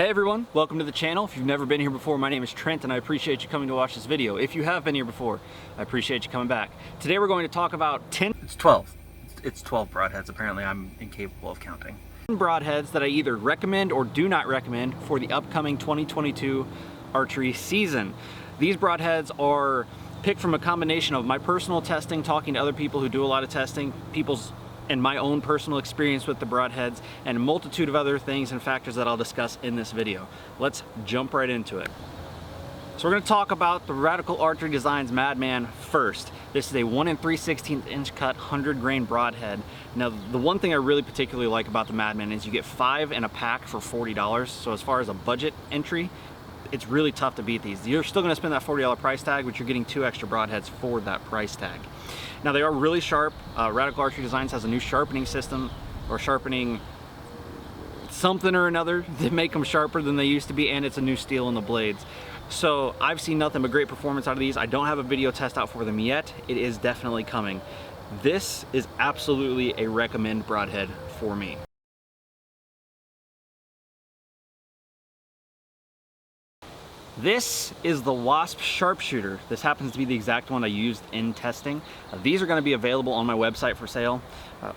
Hey everyone, welcome to the channel. If you've never been here before, my name is Trent and I appreciate you coming to watch this video. If you have been here before, I appreciate you coming back. Today we're going to talk about 10... It's 12. It's 12 broadheads. Apparently I'm incapable of counting. broadheads that I either recommend or do not recommend for the upcoming 2022 archery season. These broadheads are picked from a combination of my personal testing, talking to other people who do a lot of testing, and my own personal experience with the broadheads, and a multitude of other things and factors that I'll discuss in this video. Let's jump right into it. So we're going to talk about the Radical Archery Designs Madman first. This is a 1 3/16 inch cut 100 grain broadhead. Now the one thing I really particularly like about the Madman is you get 5 in a pack for $40. So as far as a budget entry, it's really tough to beat these. You're still going to spend that $40 price tag, but you're getting 2 extra broadheads for that price tag. Now they are really sharp. Radical Archery Designs has a new sharpening system, or sharpening something or another that make them sharper than they used to be, and it's a new steel in the blades. So I've seen nothing but great performance out of these. I don't have a video test out for them yet. It is definitely coming. This is absolutely a recommend broadhead for me. This is the Wasp Sharpshooter. This happens to be the exact one I used in testing. These are going to be available on my website for sale.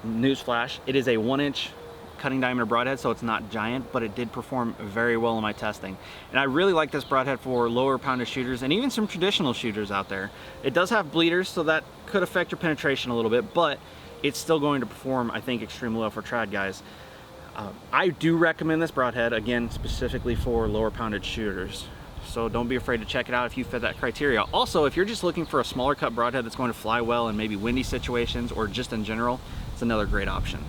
Newsflash, it is a 1 inch cutting diameter broadhead, so it's not giant, but it did perform very well in my testing. And I really like this broadhead for lower poundage shooters and even some traditional shooters out there. It does have bleeders, so that could affect your penetration a little bit, but it's still going to perform, I think, extremely well for trad guys. I do recommend this broadhead, again, specifically for lower poundage shooters. So don't be afraid to check it out if you fit that criteria. Also, if you're just looking for a smaller cut broadhead that's going to fly well in maybe windy situations or just in general, it's another great option.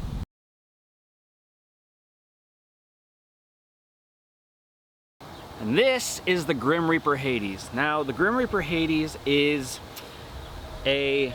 And this is the Grim Reaper Hades. Now, the Grim Reaper Hades is a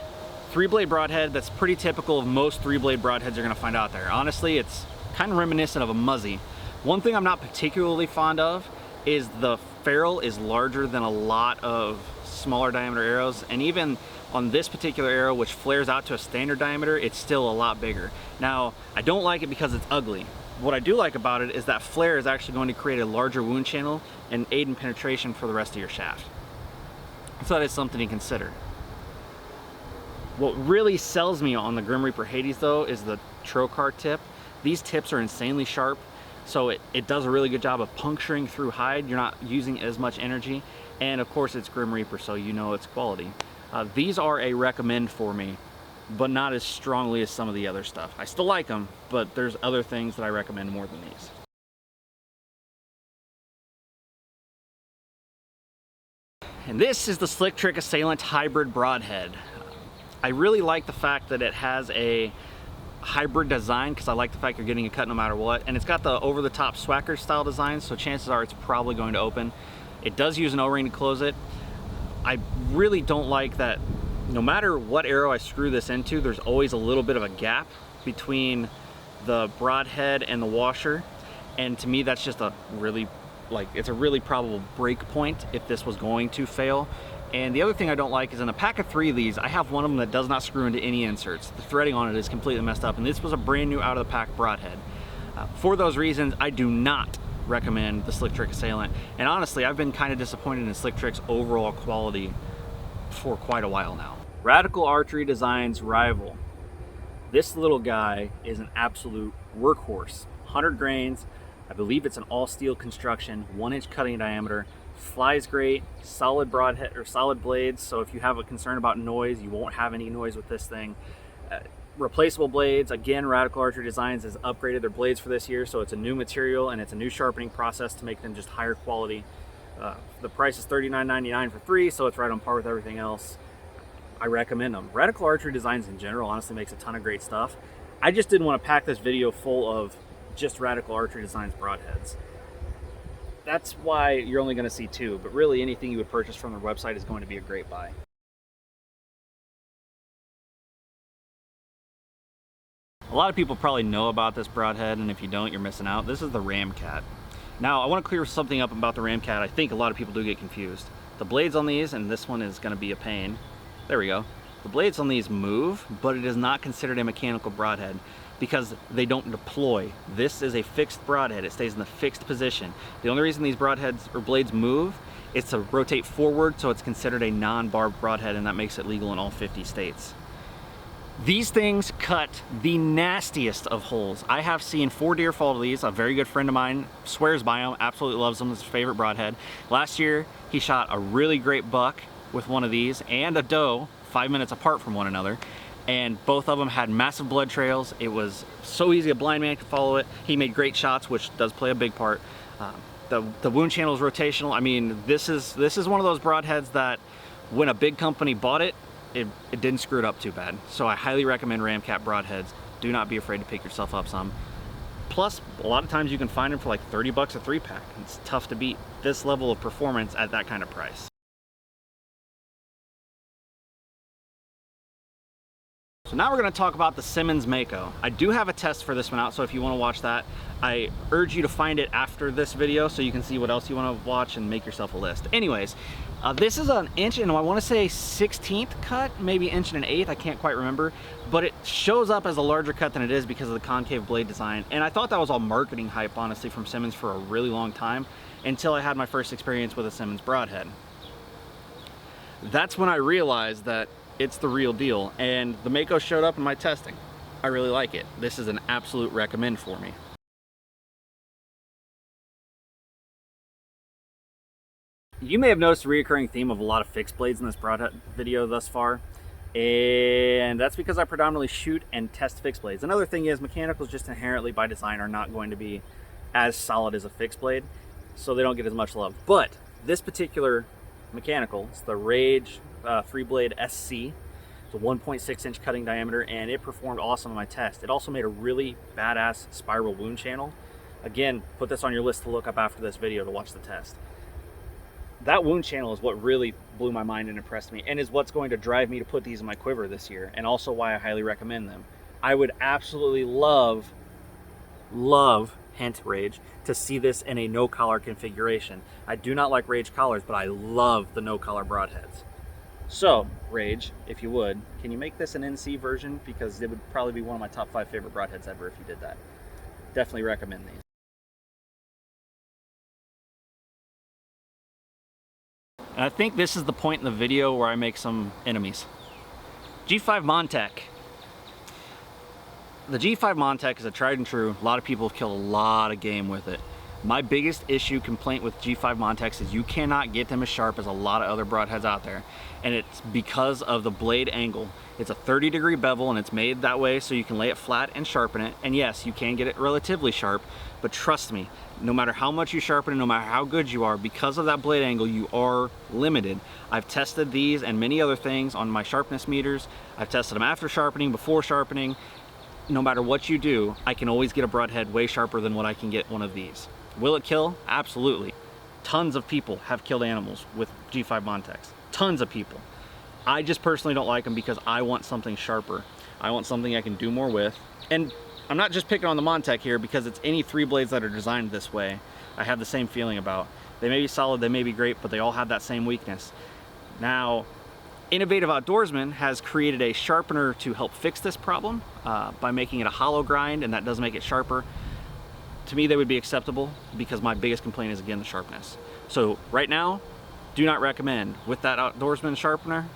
3-blade broadhead that's pretty typical of most 3-blade broadheads you're gonna find out there. Honestly, it's kind of reminiscent of a Muzzy. One thing I'm not particularly fond of is the ferrule is larger than a lot of smaller diameter arrows, and even on this particular arrow, which flares out to a standard diameter, it's still a lot bigger. Now, I don't like it because it's ugly. What I do like about it is that flare is actually going to create a larger wound channel and aid in penetration for the rest of your shaft. So that is something to consider. What really sells me on the Grim Reaper Hades though is the trocar tip. These tips are insanely sharp, so it does a really good job of puncturing through hide. You're not using as much energy, and of course it's Grim Reaper, so you know it's quality. These are a recommend for me, but not as strongly as some of the other stuff. I still like them, but there's other things that I recommend more than these. And this is the Slick Trick Assailant Hybrid Broadhead. I really like the fact that it has a hybrid design, because I like the fact you're getting a cut no matter what, and it's got the over-the-top Swacker style design, so chances are it's probably going to open. It does use an O-ring to close it. I really don't like that no matter what arrow I screw this into, there's always a little bit of a gap between the broadhead and the washer, and to me that's just a really, it's a really probable break point if this was going to fail. And the other thing I don't like is in a pack of 3 of these, I have one of them that does not screw into any inserts. The threading on it is completely messed up, and this was a brand new out of the pack broadhead. For those reasons, I do not recommend the Slick Trick Assailant. And honestly, I've been kind of disappointed in Slick Trick's overall quality for quite a while now. Radical Archery Designs Rival. This little guy is an absolute workhorse. 100 grains, I believe it's an all steel construction, 1 inch cutting diameter, flies great, solid broadhead or solid blades, so if you have a concern about noise, you won't have any noise with this thing. Replaceable blades, again, Radical Archery Designs has upgraded their blades for this year, so it's a new material and it's a new sharpening process to make them just higher quality. The price is $39.99 for 3, so it's right on par with everything else. I recommend them. Radical Archery Designs in general honestly makes a ton of great stuff. I just didn't want to pack this video full of just Radical Archery Designs broadheads. That's why you're only going to see 2, but really anything you would purchase from their website is going to be a great buy. A lot of people probably know about this broadhead, and if you don't, you're missing out. This is the Ramcat. Now, I want to clear something up about the Ramcat. I think a lot of people do get confused. The blades on these, and this one is going to be a pain. There we go. The blades on these move, but it is not considered a mechanical broadhead. because they don't deploy. This is a fixed broadhead. It stays in the fixed position. The only reason these broadheads or blades move is to rotate forward, so it's considered a non-barbed broadhead, and that makes it legal in all 50 states. These things cut the nastiest of holes. I have seen 4 deer fall to these. A very good friend of mine swears by them, absolutely loves them. It's his favorite broadhead. Last year, he shot a really great buck with one of these and a doe 5 minutes apart from one another. And both of them had massive blood trails. It was so easy a blind man could follow it. He made great shots, which does play a big part. The wound channel is rotational. I mean, this is one of those broadheads that when a big company bought it, it didn't screw it up too bad. So I highly recommend Ramcat broadheads. Do not be afraid to pick yourself up some. Plus, a lot of times you can find them for like 30 bucks a 3-pack. It's tough to beat this level of performance at that kind of price. So now we're going to talk about the Simmons Mako. I do have a test for this one out, so if you want to watch that, I urge you to find it after this video so you can see what else you want to watch and make yourself a list. Anyways, this is an inch and I want to say 16th cut, maybe inch and an eighth, I can't quite remember, but it shows up as a larger cut than it is because of the concave blade design. And I thought that was all marketing hype, honestly, from Simmons for a really long time, until I had my first experience with a Simmons broadhead. That's when I realized that it's the real deal, and the Mako showed up in my testing. I really like it. This is an absolute recommend for me. You may have noticed a reoccurring theme of a lot of fixed blades in this broadhead video thus far, and that's because I predominantly shoot and test fixed blades. Another thing is mechanicals just inherently by design are not going to be as solid as a fixed blade, so they don't get as much love. But this particular mechanical, it's the Rage 3-blade SC. It's a 1.6 inch cutting diameter, and it performed awesome in my test. It also made a really badass spiral wound channel. Again, put this on your list to look up after this video to watch the test. That wound channel is what really blew my mind and impressed me, and is what's going to drive me to put these in my quiver this year, and also why I highly recommend them. I would absolutely love, hint Rage, to see this in a no collar configuration. I do not like Rage collars, but I love the no collar broadheads. So, Rage, if you would, can you make this an NC version? Because it would probably be one of my top 5 favorite broadheads ever if you did that. Definitely recommend these. And I think this is the point in the video where I make some enemies. G5 Montec. The G5 Montec is a tried and true. A lot of people have killed a lot of game with it. My biggest complaint with G5 Montecs is you cannot get them as sharp as a lot of other broadheads out there. And it's because of the blade angle. It's a 30-degree bevel, and it's made that way so you can lay it flat and sharpen it. And yes, you can get it relatively sharp, but trust me, no matter how much you sharpen it, no matter how good you are, because of that blade angle, you are limited. I've tested these and many other things on my sharpness meters. I've tested them after sharpening, before sharpening. No matter what you do, I can always get a broadhead way sharper than what I can get one of these. Will it kill? Absolutely. Tons of people have killed animals with G5 Montecs. Tons of people. I just personally don't like them because I want something sharper. I want something I can do more with. And I'm not just picking on the Montec here, because it's any 3 blades that are designed this way I have the same feeling about. They may be solid, they may be great, but they all have that same weakness. Now, Innovative Outdoorsman has created a sharpener to help fix this problem by making it a hollow grind, and that does make it sharper. To me, they would be acceptable because my biggest complaint is, again, the sharpness. So right now, do not recommend. With that Outdoorsman sharpener,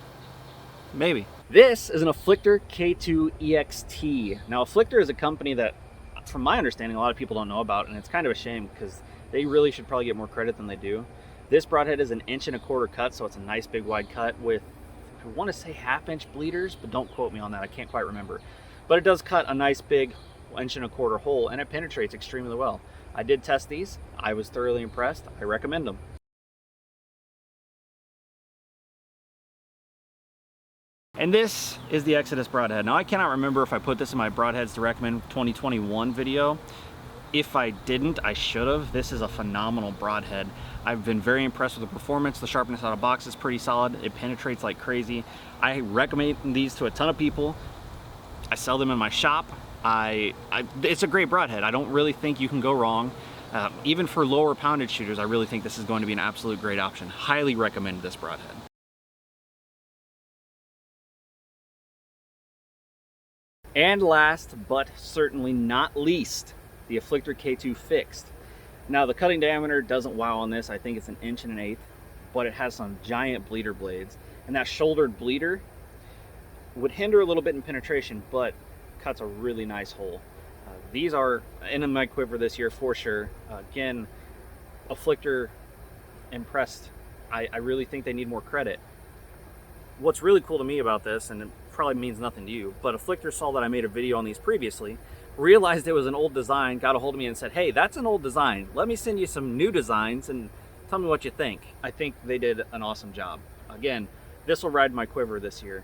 maybe. This is an Afflictor K2 EXT. Now, Afflictor is a company that, from my understanding, a lot of people don't know about, and it's kind of a shame because they really should probably get more credit than they do. This broadhead is an 1.25 inch cut, so it's a nice big wide cut with, I want to say 1/2 inch bleeders, but don't quote me on that, I can't quite remember. But it does cut a nice big 1.25 inch hole, and it penetrates extremely well. I did test these, I was thoroughly impressed, I recommend them. And this is the Exodus broadhead. Now, I cannot remember if I put this in my broadheads to recommend 2021 video. If I didn't, I should have. This is a phenomenal broadhead. I've been very impressed with the performance. The sharpness out of box is pretty solid. It penetrates like crazy. I recommend these to a ton of people. I sell them in my shop. It's a great broadhead. I don't really think you can go wrong. Even for lower poundage shooters, I really think this is going to be an absolute great option. Highly recommend this broadhead. And last, but certainly not least, the Afflictor K2 Fixed. Now the cutting diameter doesn't wow on this. I think it's 1 1/8 inch, but it has some giant bleeder blades. And that shouldered bleeder would hinder a little bit in penetration, but cuts a really nice hole. These are in my quiver this year for sure. Again, Afflictor impressed. I really think they need more credit. What's really cool to me about this, and it probably means nothing to you, but Afflictor saw that I made a video on these previously, realized it was an old design, got a hold of me and said, hey, that's an old design. Let me send you some new designs and tell me what you think. I think they did an awesome job. Again, this will ride my quiver this year.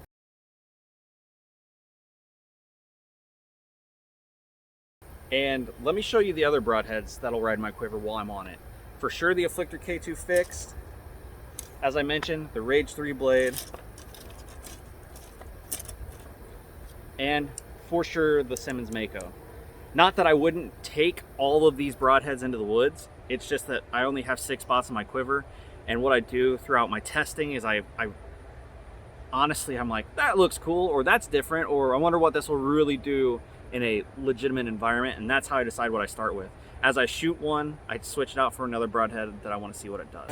And let me show you the other broadheads that'll ride my quiver while I'm on it. For sure, the Afflictor K2 Fixed. As I mentioned, the Rage 3 blade. And for sure, the Simmons Mako. Not that I wouldn't take all of these broadheads into the woods. It's just that I only have 6 spots in my quiver. And what I do throughout my testing is I honestly, I'm like, that looks cool, or that's different, or I wonder what this will really do in a legitimate environment, and that's how I decide what I start with. As I shoot one, I switch it out for another broadhead that I want to see what it does.